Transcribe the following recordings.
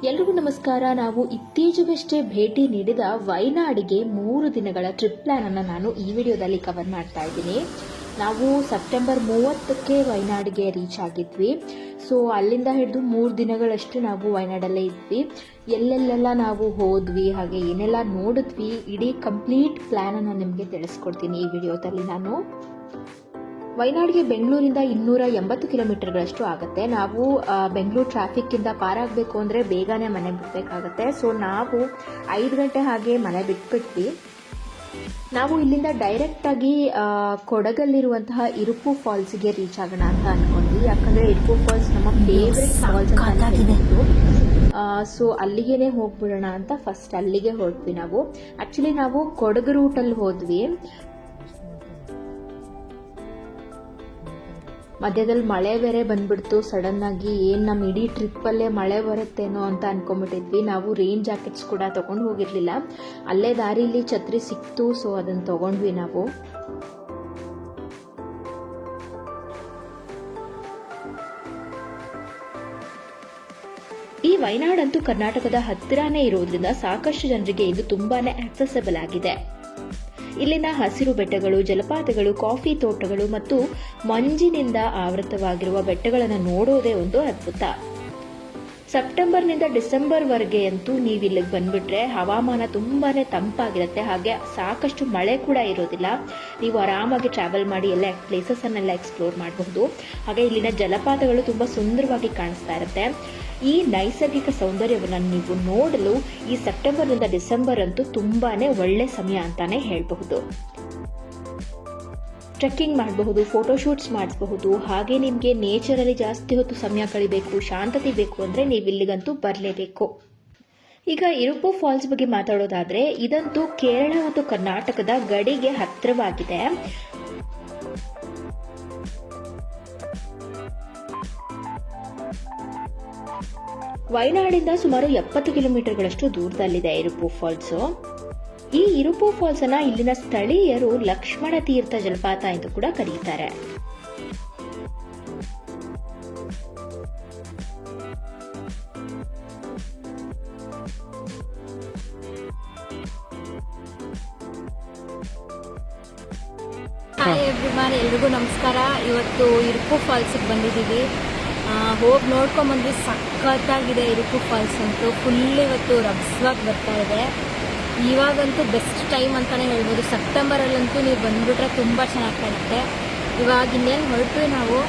ಎಲ್ರಿಗೂ ನಮಸ್ಕಾರ. ನಾವು ಇತ್ತೀಚೆಗಷ್ಟೇ ಭೇಟಿ ನೀಡಿದ ವಯನಾಡಿಗೆ 3 ದಿನಗಳ ಟ್ರಿಪ್ ಪ್ಲಾನ್ ಅನ್ನು ನಾನು ಈ ವಿಡಿಯೋದಲ್ಲಿ ಕವರ್ ಮಾಡ್ತಾ ಇದ್ದೀನಿ. ನಾವು ಸೆಪ್ಟೆಂಬರ್ 30ಕ್ಕೆ ವಯನಾಡಿಗೆ ರೀಚ್ ಆಗಿದ್ವಿ. ಸೊ ಅಲ್ಲಿಂದ ಹಿಡಿದು 3 ದಿನಗಳಷ್ಟು ನಾವು ವಯನಾಡಲ್ಲೇ ಇದ್ವಿ. ಎಲ್ಲೆಲ್ಲೆಲ್ಲ ನಾವು ಹೋದ್ವಿ, ಹಾಗೆ ಏನೆಲ್ಲ ನೋಡಿದ್ವಿ, ಇಡೀ ಕಂಪ್ಲೀಟ್ ಪ್ಲಾನ್ ಅನ್ನು ನಿಮಗೆ ತಿಳಿಸ್ಕೊಡ್ತೀನಿ ಈ ವಿಡಿಯೋದಲ್ಲಿ ನಾನು. ವಯನಾಡಿಗೆ ಬೆಂಗಳೂರಿಂದ 280 ಕಿಲೋಮೀಟರ್ಗಳಷ್ಟು ಆಗುತ್ತೆ. ನಾವು ಬೆಂಗಳೂರು ಟ್ರಾಫಿಕ್ಕಿಂದ ಪಾರಾಗಬೇಕು ಅಂದರೆ ಬೇಗನೆ ಮನೆ ಬಿಡಬೇಕಾಗತ್ತೆ. ಸೊ ನಾವು 5 ಗಂಟೆ ಹಾಗೆ ಮನೆ ಬಿಟ್ಬಿಟ್ವಿ. ನಾವು ಇಲ್ಲಿಂದ ಡೈರೆಕ್ಟಾಗಿ ಕೊಡಗಲ್ಲಿರುವಂತಹ ಇರುಪು ಫಾಲ್ಸ್ಗೆ ರೀಚ್ ಆಗೋಣ ಅಂತ ಅಂದ್ಕೊಂಡ್ವಿ. ಯಾಕಂದರೆ ಇರುಪು ಫಾಲ್ಸ್ ನಮ್ಮ ಫೇವ್ರೆಟ್ ಫಾಲ್ಸ್ ಅಂತ ಹೇಳಿದ್ರು. ಸೊ ಅಲ್ಲಿಗೇನೆ ಹೋಗ್ಬಿಡೋಣ ಅಂತ ಫಸ್ಟ್ ಅಲ್ಲಿಗೆ ಹೊರಟ್ವಿ ನಾವು. ಆ್ಯಕ್ಚುಲಿ ನಾವು ಕೊಡಗು ರೂಟಲ್ಲಿ ಹೋದ್ವಿ. ಮಧ್ಯದಲ್ಲಿ ಮಳೆ ಬೇರೆ ಬಂದ್ಬಿಡ್ತು ಸಡನ್ ಆಗಿ. ನಮ್ಮ ಇಡೀ ಟ್ರಿಪ್ಪಲ್ಲೇ ಮಳೆ ಬರುತ್ತೇನೋ ಅಂತ ಅನ್ಕೊಂಡ್ಬಿಟ್ಟಿದ್ವಿ. ನಾವು ರೈನ್ ಜಾಕೆಟ್ಸ್ ಕೂಡ ತಗೊಂಡು ಹೋಗಿರ್ಲಿಲ್ಲ. ಅಲ್ಲೇ ದಾರಿಲಿ ಛತ್ರಿ ಸಿಕ್ತು, ಸೊ ಅದನ್ನು ತಗೊಂಡ್ವಿ ನಾವು. ಈ ವಯನಾಡಂತೂ ಕರ್ನಾಟಕದ ಹತ್ತಿರನೇ ಇರೋದ್ರಿಂದ ಸಾಕಷ್ಟು ಜನರಿಗೆ ಇದು ತುಂಬಾನೇ ಆಕ್ಸೆಸಬಲ್ ಆಗಿದೆ. ಇಲ್ಲಿನ ಹಸಿರು ಬೆಟ್ಟಗಳು, ಜಲಪಾತಗಳು, ಕಾಫಿ ತೋಟಗಳು ಮತ್ತು ಮಂಜಿನಿಂದ ಆವೃತವಾಗಿರುವ ಬೆಟ್ಟಗಳನ್ನು ನೋಡೋದೇ ಒಂದು ಅದ್ಭುತ. ಸೆಪ್ಟೆಂಬರ್ನಿಂದ ಡಿಸೆಂಬರ್ವರೆಗೆ ಅಂತೂ ನೀವು ಇಲ್ಲಿಗೆ ಬಂದ್ಬಿಟ್ರೆ ಹವಾಮಾನ ತುಂಬಾನೇ ತಂಪಾಗಿರುತ್ತೆ. ಹಾಗೆ ಸಾಕಷ್ಟು ಮಳೆ ಕೂಡ ಇರೋದಿಲ್ಲ. ನೀವು ಆರಾಮಾಗಿ ಟ್ರಾವೆಲ್ ಮಾಡಿ ಎಲ್ಲ ಪ್ಲೇಸಸ್ ಅನ್ನೆಲ್ಲ ಎಕ್ಸ್ಪ್ಲೋರ್ ಮಾಡಬಹುದು. ಹಾಗೆ ಇಲ್ಲಿನ ಜಲಪಾತಗಳು ತುಂಬಾ ಸುಂದರವಾಗಿ ಕಾಣಿಸ್ತಾ ಇರುತ್ತೆ. ಈ ನೈಸರ್ಗಿಕ ಸೌಂದರ್ಯವನ್ನು ನೀವು ನೋಡಲು ಈ ಸೆಪ್ಟೆಂಬರ್ನಿಂದ ಡಿಸೆಂಬರ್ ಅಂತೂ ತುಂಬಾನೇ ಒಳ್ಳೆ ಸಮಯ ಅಂತಾನೆ ಹೇಳಬಹುದು. ಟ್ರೆಕ್ಕಿಂಗ್ ಮಾಡಬಹುದು, ಫೋಟೋಶೂಟ್ಸ್ ಮಾಡಿಸಬಹುದು. ಹಾಗೆ ನಿಮಗೆ ನೇಚರಲ್ಲಿ ಜಾಸ್ತಿ ಹೊತ್ತು ಸಮಯ ಕಳಿಬೇಕು, ಶಾಂತತೆ ಬೇಕು ಅಂದರೆ ನೀವು ಇಲ್ಲಿಗಂತೂ ಬರಲೇಬೇಕು. ಈಗ ಇರುಪು ಫಾಲ್ಸ್ ಬಗ್ಗೆ ಮಾತಾಡೋದಾದ್ರೆ, ಇದಂತೂ ಕೇರಳ ಮತ್ತು ಕರ್ನಾಟಕದ ಗಡಿಗೆ ಹತ್ತಿರವಾಗಿದೆ. ವಯನಾಡಿಂದ ಸುಮಾರು 70 ಕಿಲೋಮೀಟರ್ಗಳಷ್ಟು ದೂರದಲ್ಲಿದೆ ಇರುಪು ಫಾಲ್ಸ್. ಈ ಇರುಪು ಫಾಲ್ಸ್ ಅನ್ನ ಇಲ್ಲಿನ ಸ್ಥಳೀಯರು ಲಕ್ಷ್ಮಣ ತೀರ್ಥ ಜಲಪಾತ ಎಂದು ಕೂಡ ಕರೆಯುತ್ತಾರೆ. ಹಾಯ್ ಎವ್ರಿವನ್, ಎಲ್ರಿಗೂ ನಮಸ್ಕಾರ. ಇವತ್ತು ಇರುಪು ಫಾಲ್ಸ್ಗೆ ಬಂದಿದ್ದೀವಿ. ಹೋಗಿ ನೋಡ್ಕೊಂಬಂದ್ವಿ. ಸಖತ್ತಾಗಿದೆ ಇರುಪು ಫಾಲ್ಸ್ ಅಂತೂ. ಫುಲ್ ಇವತ್ತು ರಭಸವಾಗಿ ಬರ್ತಾ ಇದೆ. ಇವಾಗಂತೂ ಬೆಸ್ಟ್ ಟೈಮ್ ಅಂತಾನೆ ಹೇಳ್ಬೋದು. ಸೆಪ್ಟೆಂಬರಲ್ಲಂತೂ ನೀವು ಬಂದ್ಬಿಟ್ರೆ ತುಂಬಾ ಚೆನ್ನಾಗಿ ಕಾಣುತ್ತೆ. ಇವಾಗ ಇನ್ನೇನು ಹೊರಟ್ವಿ ನಾವು.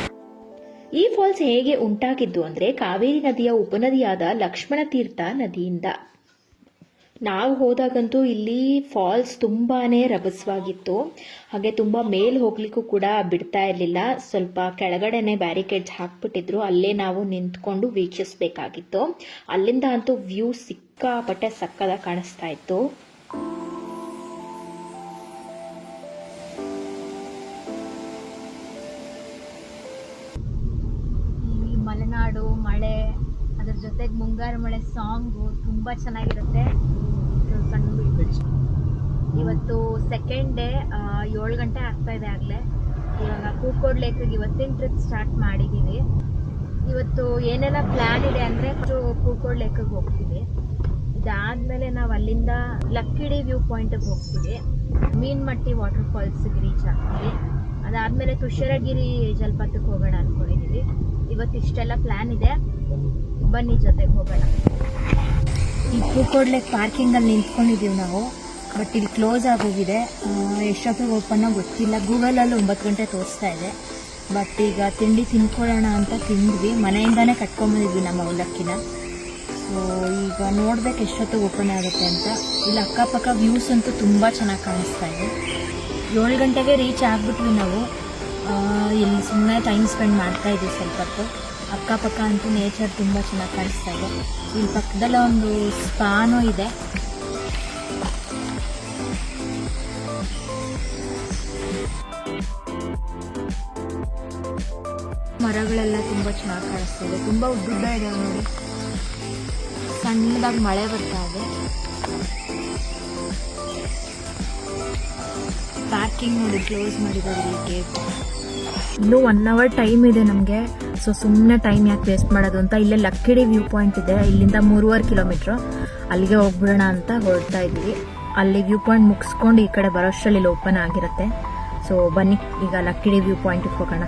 ಈ ಫಾಲ್ಸ್ ಹೇಗೆ ಉಂಟಾಗಿದ್ದು ಅಂದ್ರೆ, ಕಾವೇರಿ ನದಿಯ ಉಪನದಿಯಾದ ಲಕ್ಷ್ಮಣ ತೀರ್ಥ ನದಿಯಿಂದ. ನಾವು ಹೋದಾಗಂತೂ ಇಲ್ಲಿ ಫಾಲ್ಸ್ ತುಂಬಾನೇ ರಭಸವಾಗಿತ್ತು. ಹಾಗೆ ತುಂಬಾ ಮೇಲ್ ಹೋಗ್ಲಿಕ್ಕೂ ಕೂಡ ಬಿಡ್ತಾ ಇರಲಿಲ್ಲ. ಸ್ವಲ್ಪ ಕೆಳಗಡೆನೆ ಬ್ಯಾರಿಕೇಡ್ಸ್ ಹಾಕ್ಬಿಟ್ಟಿದ್ರು. ಅಲ್ಲೇ ನಾವು ನಿಂತ್ಕೊಂಡು ವೀಕ್ಷಿಸಬೇಕಾಗಿತ್ತು. ಅಲ್ಲಿಂದ ಅಂತೂ ವ್ಯೂ ಸಿಕ್ಕಾಪಟ್ಟೆ ಸಕ್ಕದಾಗಿ ಕಾಣಿಸ್ತಾ ಇತ್ತು. ಈ ಮಲೆನಾಡು ಮಳೆ, ಅದ್ರ ಜೊತೆಗೆ ಮುಂಗಾರು ಮಳೆ ಸಾಂಗು ತುಂಬಾ ಚೆನ್ನಾಗಿರುತ್ತೆ. ಇವತ್ತು ಸೆಕೆಂಡ್ ಡೇ, 7 ಗಂಟೆ ಆಗ್ತಾ ಇದೆ ಆಗ್ಲೇ. ಇವಾಗ ಕೂಕೋಡ್ ಲೇಕ್ಗೆ ಇವತ್ತಿನ ಟ್ರಿಪ್ ಸ್ಟಾರ್ಟ್ ಮಾಡಿದೀವಿ. ಇವತ್ತು ಏನೆಲ್ಲ ಪ್ಲಾನ್ ಇದೆ ಅಂದ್ರೆ, ಕೂಕೋಡ್ ಲೇಕ್ಗೆ ಹೋಗ್ತೀವಿ. ಇದಾದ್ಮೇಲೆ ನಾವು ಅಲ್ಲಿಂದ ಲಕ್ಕಿಡಿ ವ್ಯೂ ಪಾಯಿಂಟ್ಗೆ ಹೋಗ್ತೀವಿ. ಮೀನ್ಮಟ್ಟಿ ವಾಟರ್ ಫಾಲ್ಸ್ಗೆ ರೀಚ್ ಆಗ್ತೀವಿ. ಅದಾದ್ಮೇಲೆ ತುಷಾರಗಿರಿ ಜಲಪಾತಕ್ಕೆ ಹೋಗೋಣ ಅನ್ಕೊಂಡಿದೀವಿ. ಇವತ್ತು ಇಷ್ಟೆಲ್ಲ ಪ್ಲಾನ್ ಇದೆ, ಬನ್ನಿ ಜೊತೆಗೆ ಹೋಗೋಣ. ಈ ಕೂಕೋಡ್ ಲೇಕ್ ಪಾರ್ಕಿಂಗಲ್ಲಿ ನಿಂತ್ಕೊಂಡಿದ್ದೀವಿ ನಾವು. ಬಟ್ ಇಲ್ಲಿ ಕ್ಲೋಸ್ ಆಗೋಗಿದೆ. ಎಷ್ಟೊತ್ತಿಗೆ ಓಪನ್ನೋ ಗೊತ್ತಿಲ್ಲ. ಗೂಗಲಲ್ಲಿ 9 ಗಂಟೆ ತೋರಿಸ್ತಾ ಇದೆ. ಬಟ್ ಈಗ ತಿಂಡಿ ತಿನ್ಕೊಳ್ಳೋಣ ಅಂತ ತಿಂದ್ವಿ. ಮನೆಯಿಂದಾನೇ ಕಟ್ಕೊಂಬಂದಿದ್ವಿ ನಮ್ಮ ಅವಲಕ್ಕಿನ. ಸೊ ಈಗ ನೋಡ್ಬೇಕು ಎಷ್ಟೊತ್ತಿಗೆ ಓಪನ್ ಆಗುತ್ತೆ ಅಂತ. ಇಲ್ಲಿ ಅಕ್ಕಪಕ್ಕ ವ್ಯೂಸ್ ಅಂತೂ ತುಂಬ ಚೆನ್ನಾಗಿ ಕಾಣಿಸ್ತಾ ಇದೆ. 7 ಗಂಟೆಗೆ ರೀಚ್ ಆಗಿಬಿಟ್ವಿ ನಾವು. ಇಲ್ಲಿ ಸುಮ್ಮನೆ ಟೈಮ್ ಸ್ಪೆಂಡ್ ಮಾಡ್ತಾ ಇದ್ವಿ ಸ್ವಲ್ಪ ಹೊತ್ತು. ಅಕ್ಕಪಕ್ಕ ಅಂತೂ ನೇಚರ್ ತುಂಬ ಚೆನ್ನಾಗಿ ಕಾಣಿಸ್ತಾ ಇದೆ. ಇಲ್ಲಿ ಪಕ್ಕದಲ್ಲೇ ಒಂದು ಸ್ಪಾನೂ ಇದೆ. ಮರಗಳೆಲ್ಲ ತುಂಬ ಚೆನ್ನಾಗಿ ಕಾಣಿಸ್ತಾ ಇದೆ. ತುಂಬ ಉದ್ದುದ್ದ ಇದೆ ನೋಡಿ. ಸಣ್ಣದಾಗಿ ಮಳೆ ಬರ್ತಾ ಇದೆ. ಪಾರ್ಕಿಂಗ್ ನೋಡಿ ಕ್ಲೋಸ್ ಮಾಡಿದ್ದಾರೆ ಈ ಗೇಟ್. ಇನ್ನೂ 1 ಅವರ್ ಟೈಮ್ ಇದೆ ನಮಗೆ. ಸೊ ಸುಮ್ಮನೆ ಟೈಮ್ ಯಾಕೆ ವೇಸ್ಟ್ ಮಾಡೋದು ಅಂತ ಇಲ್ಲೇ ಲಕ್ಕಿಡಿ ವ್ಯೂ ಪಾಯಿಂಟ್ ಇದೆ, ಇಲ್ಲಿಂದ 3.5 ಕಿಲೋಮೀಟ್ರು, ಅಲ್ಲಿಗೆ ಹೋಗ್ಬಿಡೋಣ ಅಂತ ಹೊರಡ್ತಾ ಇದ್ದೀವಿ. ಅಲ್ಲಿ ವ್ಯೂ ಪಾಯಿಂಟ್ ಮುಗಿಸ್ಕೊಂಡು ಈ ಕಡೆ ಬರೋಷ್ಟರಲ್ಲಿ ಇಲ್ಲಿ ಓಪನ್ ಆಗಿರುತ್ತೆ. ಸೊ ಬನ್ನಿ ಈಗ ಲಕ್ಕಿಡಿ ವ್ಯೂ ಪಾಯಿಂಟ್ಗೆ ಹೋಗೋಣ.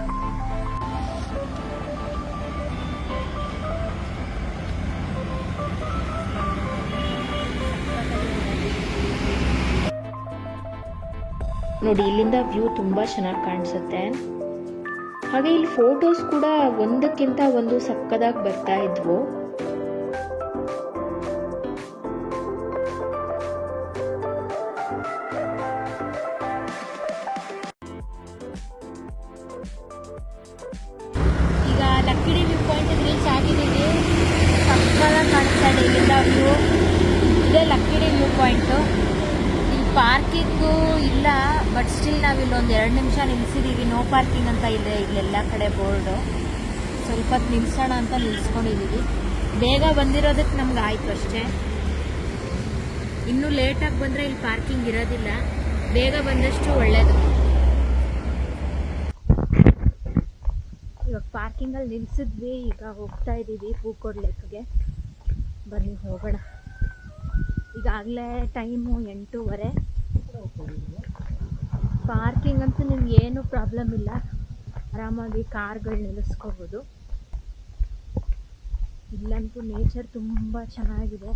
ನೋಡಿ ಇಲ್ಲಿಂದ ವ್ಯೂ ತುಂಬ ಚೆನ್ನಾಗಿ ಕಾಣಿಸುತ್ತೆ. ಹಾಗೆ ಇಲ್ಲಿ ಫೋಟೋಸ್ ಕೂಡ ಒಂದಕ್ಕಿಂತ ಒಂದು ಸಕ್ಕದಾಗಿ ಬರ್ತಾ ಇದ್ವು. ಈಗ ಲಕ್ಕಿಡಿ ವ್ಯೂ ಪಾಯಿಂಟ್ ರೀಚ್ ಆಗಿದ್ದೀವಿ. ಸಕ್ಕದಾಗಿ ಕಾಣಿಸ್ತಾ ಇದೆ ಇಲ್ಲಿಂದ ವ್ಯೂ. ಇದೇ ಲಕ್ಕಿಡಿ ವ್ಯೂ ಪಾಯಿಂಟು. ಪಾರ್ಕಿಂಗು ಇಲ್ಲ, ಬಟ್ ಸ್ಟಿಲ್ ನಾವು ಇಲ್ಲೊಂದು 2 ನಿಮಿಷ ನಿಲ್ಸಿದ್ದೀವಿ. ನೋ ಪಾರ್ಕಿಂಗ್ ಅಂತ ಇದೆ ಇಲ್ಲೆಲ್ಲ ಕಡೆ ಬೋರ್ಡು. ಸ್ವಲ್ಪ ಹೊತ್ತು ನಿಲ್ಸೋಣ ಅಂತ ನಿಲ್ಸ್ಕೊಂಡಿದ್ದೀವಿ. ಬೇಗ ಬಂದಿರೋದಕ್ಕೆ ನಮ್ಗೆ ಆಯಿತು ಅಷ್ಟೇ. ಇನ್ನೂ ಲೇಟಾಗಿ ಬಂದರೆ ಇಲ್ಲಿ ಪಾರ್ಕಿಂಗ್ ಇರೋದಿಲ್ಲ, ಬೇಗ ಬಂದಷ್ಟು ಒಳ್ಳೆಯದು. ಇವಾಗ ಪಾರ್ಕಿಂಗಲ್ಲಿ ನಿಲ್ಸಿದ್ವಿ, ಈಗ ಹೋಗ್ತಾ ಇದ್ದೀವಿ ಪೂಕೋಡ್ ಲೇಕ್ಗೆ. ಬನ್ನಿ ಹೋಗೋಣ. ಈಗಾಗಲೇ ಟೈಮು 8:30. ಪಾರ್ಕಿಂಗ್ ಅಂತೂ ನಿಮ್ಗೆ ಏನು ಪ್ರಾಬ್ಲಮ್ ಇಲ್ಲ, ಆರಾಮಾಗಿ ಕಾರ್ಗಳು ನಿಲ್ಲಿಸ್ಕೋಬೋದು. ಇಲ್ಲಂತೂ ನೇಚರ್ ತುಂಬ ಚೆನ್ನಾಗಿದೆ.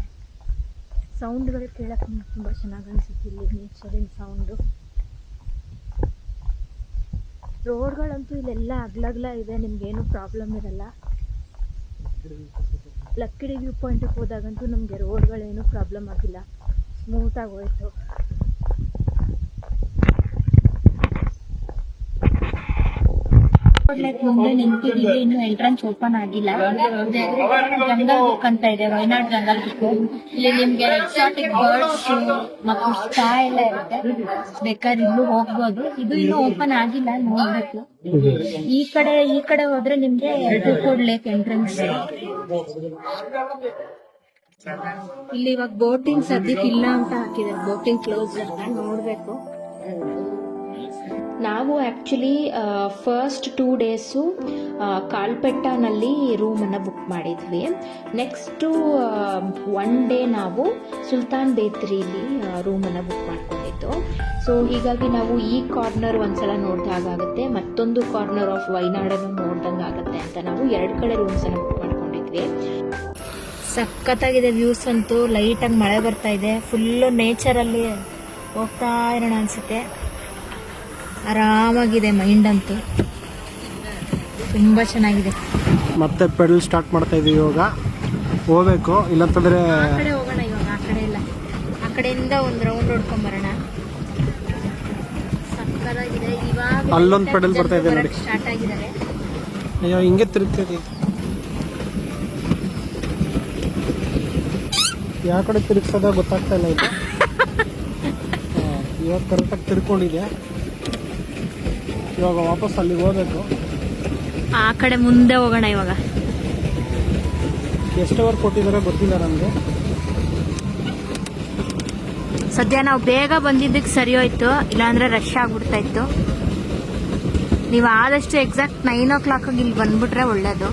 ಸೌಂಡ್ಗಳು ಕೇಳಕ್ಕೆ ನಿಮ್ಗೆ ತುಂಬ ಚೆನ್ನಾಗಿ ಅನಿಸುತ್ತೆ ಇಲ್ಲಿ ನೇಚರಿನ ಸೌಂಡು. ರೋಡ್ಗಳಂತೂ ಇಲ್ಲೆಲ್ಲ ಅಗ್ಲಗ್ಲ ಇದೆ, ನಿಮ್ಗೇನು ಪ್ರಾಬ್ಲಮ್ ಇರಲ್ಲ. ಲಕ್ಕಿಡಿ ವ್ಯೂ ಪಾಯಿಂಟಿಗೆ ಹೋದಾಗಂತೂ ನಮಗೆ ರೋಡ್ಗಳೇನು ಪ್ರಾಬ್ಲಮ್ ಆಗಿಲ್ಲ, ಸ್ಮೂತಾಗಿ ಹೋಯ್ತು. ಮುಂದೆ ನಿಂತಿದ್ದೀವಿ, ಇನ್ನು ಎಂಟ್ರೆನ್ಸ್ ಓಪನ್ ಆಗಿಲ್ಲ. ಜಂಗಲ್ ಬುಕ್ ಅಂತ ಇದೆ, ವಯನಾಡ್ ಜಂಗಲ್ ಬುಕ್. ಇಲ್ಲಿ ನಿಮ್ಗೆ ಎಕ್ಸಾಟಿಕ್ ಬರ್ಡ್ಸ್ ಮತ್ತು ಸ್ಟಾ ಎಲ್ಲ ಇರುತ್ತೆ, ಬೇಕಾದ್ರೆ ಇಲ್ಲೂ ಹೋಗ್ಬೋದು. ಇದು ಇನ್ನೂ ಓಪನ್ ಆಗಿಲ್ಲ, ನೋಡ್ಬೇಕು. ಈ ಕಡೆ ಹೋದ್ರೆ ನಿಮ್ಗೆ ಪೂಕೋಡ್ ಲೇಕ್ ಎಂಟ್ರೆನ್ಸ್. ಇಲ್ಲಿ ಇವಾಗ ಬೋಟಿಂಗ್ ಸದ್ಯಕ್ಕೆ ಇಲ್ಲ ಅಂತ ಹಾಕಿದ್ದಾರೆ, ಬೋಟಿಂಗ್ ಕ್ಲೋಸ್ ಅಂತ, ನೋಡ್ಬೇಕು. ನಾವು ಆ್ಯಕ್ಚುಲಿ ಫಸ್ಟ್ 2 ಡೇಸು ಕಾಲ್ಪೆಟ್ಟನಲ್ಲಿ ರೂಮನ್ನು ಬುಕ್ ಮಾಡಿದ್ವಿ. ನೆಕ್ಸ್ಟು 1 ಡೇ ನಾವು ಸುಲ್ತಾನ್ ಬೇತ್ರಿಲಿ ರೂಮನ್ನು ಬುಕ್ ಮಾಡ್ಕೊಂಡಿದ್ದು. ಸೊ ಹೀಗಾಗಿ ನಾವು ಈ ಕಾರ್ನರ್ ಒಂದ್ಸಲ ನೋಡ್ದಾಗುತ್ತೆ, ಮತ್ತೊಂದು ಕಾರ್ನರ್ ಆಫ್ ವಯನಾಡನ್ನು ನೋಡ್ದಂಗೆ ಆಗುತ್ತೆ ಅಂತ ನಾವು 2 ಕಡೆ ರೂಮ್ಸನ್ನು ಬುಕ್ ಮಾಡ್ಕೊಂಡಿದ್ವಿ. ಸಖತ್ತಾಗಿದೆ ವ್ಯೂಸ್ ಅಂತೂ. ಲೈಟಾಗಿ ಮಳೆ ಬರ್ತಾ ಇದೆ, ಫುಲ್ಲು ನೇಚರಲ್ಲಿ ಹೋಗ್ತಾ ಇರೋಣ ಅನ್ಸುತ್ತೆ. ಆರಾಮಾಗಿದೆ ಮೈಂಡ್ ಅಂತೂ, ತುಂಬ ಚೆನ್ನಾಗಿದೆ. ಮತ್ತೆ ಪೆಡಲ್ ಸ್ಟಾರ್ಟ್ ಮಾಡ್ತಾ ಇದೀವಿ. ಇವಾಗ ಹೋಗ್ಬೇಕು, ಇಲ್ಲಂತಂದ್ರೆ ಆ ಕಡೆ ಹೋಗೋಣ. ಇವಾಗ ಆ ಕಡೆ ಇಲ್ಲ, ಆ ಕಡೆಯಿಂದ ಒಂದು ರೌಂಡ್ ಹೊಡ್ಕೊಂಬರೋಣ. ಸಕ್ಕತ್ತಾಗಿದೆ. ಇವಾಗ ಅಲ್ಲೊಂದು ಪೆಡಲ್ ಬರ್ತಾ ಇದೆ ನೋಡಿ, ಸ್ಟಾರ್ಟ್ ಆಗಿದ್ದಾರೆ. ಅಯ್ಯೋ ಹಿಂಗೆ ತಿರುಗ್ತದೆ, ಯಾವ ಕಡೆ ತಿರುಗ್ಸೋದ ಗೊತ್ತಾಗ್ತಾ ಇಲ್ಲ ಇದು. ಇವಾಗ ಕರೆಕ್ಟಾಗಿ ತಿರ್ಕೊಂಡಿದೆ. ಇವಾಗ ವಾಪಸ್ ಅಲ್ಲಿಗೆ ಹೋಗ್ಬೇಕು. ಆ ಕಡೆ ಮುಂದೆ ಹೋಗೋಣ. ಇವಾಗ ಎಷ್ಟು ಅವರ್ ಕೊಟ್ಟಿದ್ದಾರೆ ಗೊತ್ತಿಲ್ಲ ನನಗೆ. ಸದ್ಯ ನಾವು ಬೇಗ ಬಂದಿದ್ದಕ್ಕೆ ಸರಿ ಹೋಯ್ತು, ಇಲ್ಲಾಂದ್ರೆ ರಶ್ ಆಗ್ಬಿಡ್ತಾ ಇತ್ತು. ನೀವು ಆದಷ್ಟು ಎಕ್ಸಾಕ್ಟ್ 9 o'clock ಇಲ್ಲಿ ಬಂದ್ಬಿಟ್ರೆ ಒಳ್ಳೇದು.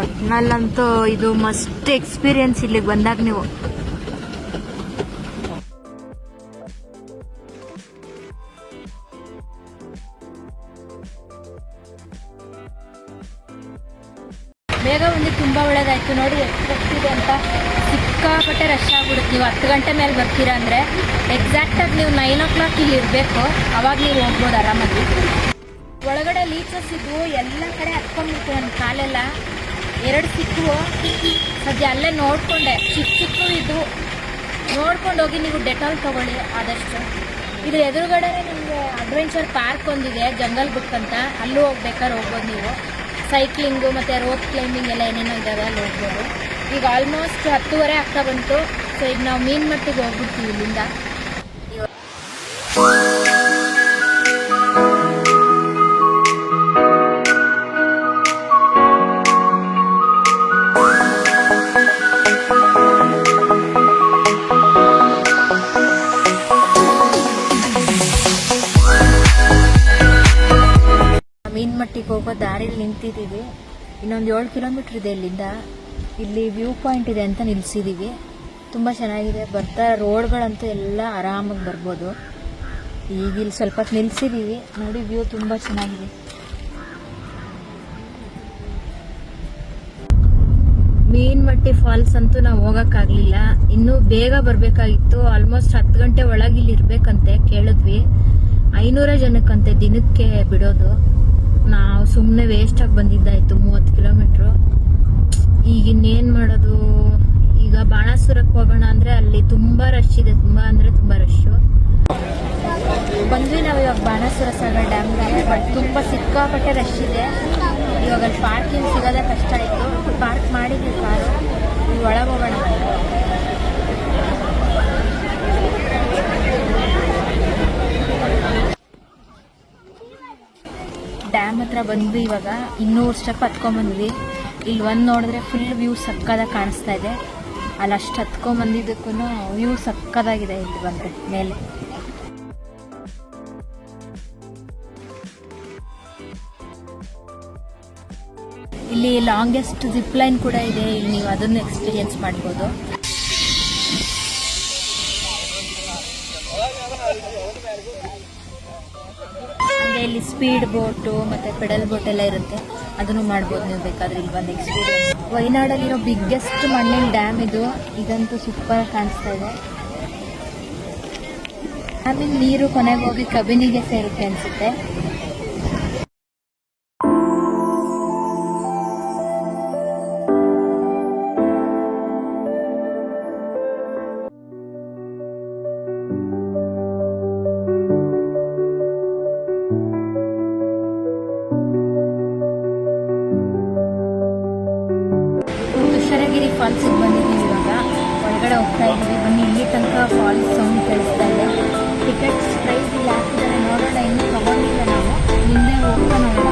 ಒಟ್ನಲ್ಲಂತೂ ಇದು ಮಸ್ಟ್ ಎಕ್ಸ್ಪೀರಿಯನ್ಸ್ ಇಲ್ಲಿಗೆ ಬಂದಾಗ ನೀವು. ಬೇಗ ಬಂದು ತುಂಬ ಒಳ್ಳೇದಾಯ್ತು. ನೋಡಿ ಎಷ್ಟಿದೆ ಅಂತ, ಸಿಕ್ಕಾಪಟ್ಟೆ ರಶ್ ಆಗ್ಬಿಡುತ್ತೆ. ನೀವು 10 ಗಂಟೆ ಮೇಲೆ ಬರ್ತೀರಾ ಅಂದರೆ ಎಕ್ಸಾಕ್ಟಾಗಿ ನೀವು 9 o'clock ಇಲ್ಲಿ ಇರಬೇಕು, ಅವಾಗ ನೀವು ಹೋಗ್ಬೋದು ಆರಾಮಾಗಿ. ಒಳಗಡೆ ಲೀಚಸ್ ಇದ್ವು, ಎಲ್ಲ ಕಡೆ ಹತ್ಕೊಂಡ್ಬಿಡ್ತು ನನ್ನ ಕಾಲೆಲ್ಲ. 2 ಸಿಕ್ಕವು. ಸದ್ಯ ಅಲ್ಲೇ ನೋಡಿಕೊಂಡೆ, ಚಿಕ್ಕ ಇದ್ವು, ನೋಡ್ಕೊಂಡು ಹೋಗಿ ನೀವು ಡೆಟಾಲ್ ತಗೊಳ್ಳಿ ಆದಷ್ಟು. ಇದ್ರ ಎದುರುಗಡೆ ನಿಮಗೆ ಅಡ್ವೆಂಚರ್ ಪಾರ್ಕ್ ಒಂದಿದೆ, ಜಂಗಲ್ ಬುಕ್ ಅಂತ. ಅಲ್ಲೂ ಹೋಗ್ಬೇಕಾದ್ರೆ ಹೋಗ್ಬೋದು ನೀವು. ಸೈಕ್ಲಿಂಗು ಮತ್ತು ರೋಪ್ ಕ್ಲೈಂಬಿಂಗ್ ಎಲ್ಲ ಏನೇನೋ ಇದ್ದಾವೆ, ಅಲ್ಲಿ ಹೋಗ್ಬೋದು. ಈಗ ಆಲ್ಮೋಸ್ಟ್ 10:30 ಆಗ್ತಾ ಬಂತು. ಸೊ ಈಗ ನಾವು ಮೀನ್ಮಟ್ಟಿಗೆ ಹೋಗ್ಬಿಡ್ತೀವಿ ಇಲ್ಲಿಂದ. ಮೀನ್ಮಟ್ಟಿಗೆ ಹೋಗೋ ದಾರಿಲಿ ನಿಂತಿದ್ದೀವಿ. ಇನ್ನೊಂದು 7 ಕಿಲೋಮೀಟರ್ ಇದೆ ಇಲ್ಲಿಂದ. ಇಲ್ಲಿ ವ್ಯೂ ಪಾಯಿಂಟ್ ಇದೆ ಅಂತ ನಿಲ್ಸಿದ್ದೀವಿ. ತುಂಬ ಚೆನ್ನಾಗಿದೆ. ಬರ್ತಾ ರೋಡ್ಗಳಂತೂ ಎಲ್ಲ ಆರಾಮಾಗಿ ಬರ್ಬೋದು. ಈಗ ಇಲ್ಲಿ ಸ್ವಲ್ಪ ಹೊತ್ತು ನಿಲ್ಸಿದ್ದೀವಿ ನೋಡಿ, ವ್ಯೂ ತುಂಬ ಚೆನ್ನಾಗಿದೆ. ಮೀನ್ಮಟ್ಟಿ ಫಾಲ್ಸ್ ಅಂತೂ ನಾವು ಹೋಗೋಕ್ಕಾಗಲಿಲ್ಲ, ಇನ್ನೂ ಬೇಗ ಬರಬೇಕಾಗಿತ್ತು. ಆಲ್ಮೋಸ್ಟ್ 10 ಗಂಟೆ ಒಳಗೆ ಇಲ್ಲಿ ಇರಬೇಕಂತೆ ಕೇಳಿದ್ವಿ. 500 ಜನಕ್ಕಂತೆ ದಿನಕ್ಕೆ ಬಿಡೋದು. ನಾವು ಸುಮ್ಮನೆ ವೇಸ್ಟಾಗಿ ಬಂದಿದ್ದಾಯಿತು 30 ಕಿಲೋಮೀಟ್ರು. ಈಗ ಇನ್ನೇನು ಮಾಡೋದು? ಈಗ ಬಾಣಾಸುರಕ್ಕೆ ಹೋಗೋಣ ಅಂದರೆ ಅಲ್ಲಿ ತುಂಬ ರಶ್ ಇದೆ, ತುಂಬ ಅಂದರೆ ತುಂಬ ರಶ್ಶು. ಬಂದ್ವಿ ನಾವು ಇವಾಗ ಬಾಣಾಸುರ ಸಾಗರ್ ಡ್ಯಾಮ್ಗೆ. ಬಟ್ ತುಂಬ ಸಿಕ್ಕಾಪಟ್ಟೆ ರಶ್ ಇದೆ. ಇವಾಗ ಅಲ್ಲಿ ಪಾರ್ಕಿಂಗ್ ಸಿಗೋದೇ ಕಷ್ಟ ಆಯಿತು. ಪಾರ್ಕ್ ಮಾಡಿದ್ವಿ ಕಾರು. ಈಗ ಒಳಗೆ ಹೋಗೋಣ. ಡ್ಯಾಮ್ ಹತ್ರ ಬಂದ್ವಿ. ಇವಾಗ 200 ಸ್ಟೆಪ್ ಹತ್ಕೊಂಡ್ಬಂದ್ವಿ. ಇಲ್ಲಿ ಒಂದು ನೋಡಿದ್ರೆ ಫುಲ್ ವ್ಯೂ ಸಕ್ಕದಾಗಿ ಕಾಣಿಸ್ತಾ ಇದೆ. ಅಲ್ಲಿ ಅಷ್ಟು ಹತ್ಕೊಂಡ್ಬಂದಿದ್ದಕ್ಕೂ ವ್ಯೂ ಸಕ್ಕದಾಗಿದೆ ಇಲ್ಲಿ ಬಂದರೆ ಮೇಲೆ. ಇಲ್ಲಿ ಲಾಂಗೆಸ್ಟ್ ಜಿಪ್ ಲೈನ್ ಕೂಡ ಇದೆ. ಇಲ್ಲಿ ನೀವು ಅದನ್ನು ಎಕ್ಸ್ಪೀರಿಯನ್ಸ್ ಮಾಡ್ಬೋದು. ಹಾಗೆ ಇಲ್ಲಿ ಸ್ಪೀಡ್ ಬೋಟು ಮತ್ತು ಪೆಡಲ್ ಬೋಟ್ ಎಲ್ಲ ಇರುತ್ತೆ, ಅದನ್ನು ಮಾಡ್ಬೋದು ನೀವು ಬೇಕಾದ್ರೆ ಇಲ್ಲಿ ಬಂದು ಎಕ್ಸ್ಪೀರಿಯನ್ಸ್. ವಯನಾಡಲ್ಲಿರೋ ಬಿಗ್ಗೆಸ್ಟ್ ಮಣ್ಣಿನ ಡ್ಯಾಮ್ ಇದು. ಇದಂತೂ ಸೂಪರ್ ಕಾಣಿಸ್ತಾ ಇದೆ. ಆಮೇಲೆ ನೀರು ಕೊನೆಗೆ ಹೋಗಿ ಕಬಿನಿಗೆ ಸೇರುತ್ತೆ ಅನಿಸುತ್ತೆ. ತುಷಾರಗಿರಿ ಫಾಲ್ಸಿಗೆ ಬಂದಿದ್ದೀವಿ. ಇವಾಗ ಒಳಗಡೆ ಹೋಗ್ತಾ ಇದ್ದೀವಿ. ಬನ್ನಿ, ಇಲ್ಲಿ ತನಕ ಫಾಲ್ಸ್ ಸೌಂಡ್ ಕೇಳಿಸ್ತಾ ಇದೆ. ಟಿಕೆಟ್ಸ್ ಪ್ರೈಸ್ ಇಲ್ಲಿ ಹಾಕಿದ್ದಾರೆ, ನೋಡೋಣ. ಇನ್ನೂ ತಗೊಂಡಿಲ್ಲ ನಾವು, ಮುಂದೆ ಹೋಗ್ತಾ ನೋಡೋಣ.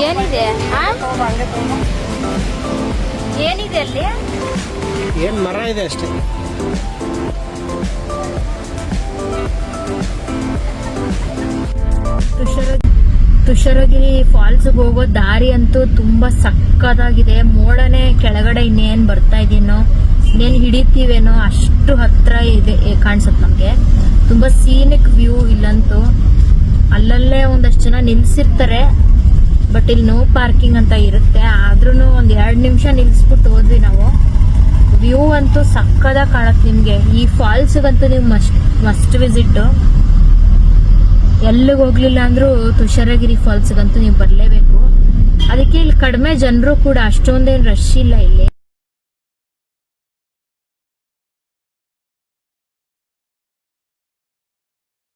ಏನಿದೆ ಏನಿದೆ ಅಲ್ಲಿ? ಏನು ಮರ ಇದೆ ಅಷ್ಟೇ. ತುಷಾರಗಿರಿ ಫಾಲ್ಸ್ಗೆ ಹೋಗೋ ದಾರಿ ಅಂತೂ ತುಂಬಾ ಸಕ್ಕತ್ತಾಗಿದೆ. ಮೋಡನೆ ಕೆಳಗಡೆ ಇನ್ನೇನು ಬರ್ತಾ ಇದೀನೋ, ಇನ್ನೇನು ಹಿಡಿತೀವೇನೋ ಅಷ್ಟು ಹತ್ರ ಇದೆ ಕಾಣಿಸುತ್ತೆ ನಮಗೆ. ತುಂಬಾ ಸೀನಿಕ್ ವ್ಯೂ ಇಲ್ಲಂತೂ. ಅಲ್ಲಲ್ಲೇ ಒಂದಷ್ಟು ಜನ ನಿಲ್ಸಿರ್ತಾರೆ, ಬಟ್ ಇಲ್ಲಿ ನೋ ಪಾರ್ಕಿಂಗ್ ಅಂತ ಇರುತ್ತೆ. ಆದ್ರೂ ಒಂದು 2 ನಿಮಿಷ ನಿಲ್ಸ್ಬಿಟ್ಟು ಹೋದ್ವಿ ನಾವು. ವ್ಯೂ ಅಂತೂ ಸಕ್ಕದಾಗಿ ಕಾಣುತ್ತೆ ನಿಮಗೆ. ಈ ಫಾಲ್ಸ್ಗಂತೂ ನೀವು ಮಸ್ಟ್ ವಿಸಿಟ್. ಎಲ್ಲಿಗೆ ಹೋಗ್ಲಿಲ್ಲ ಅಂದ್ರೂ ತುಷಾರಗಿರಿ ಫಾಲ್ಸ್ಗಂತೂ ನೀವು ಬರಲೇಬೇಕು. ಅದಕ್ಕೆ ಇಲ್ಲಿ ಕಡಿಮೆ ಜನರು ಕೂಡ, ಅಷ್ಟೊಂದೇನು ರಶ್ ಇಲ್ಲ ಇಲ್ಲಿ.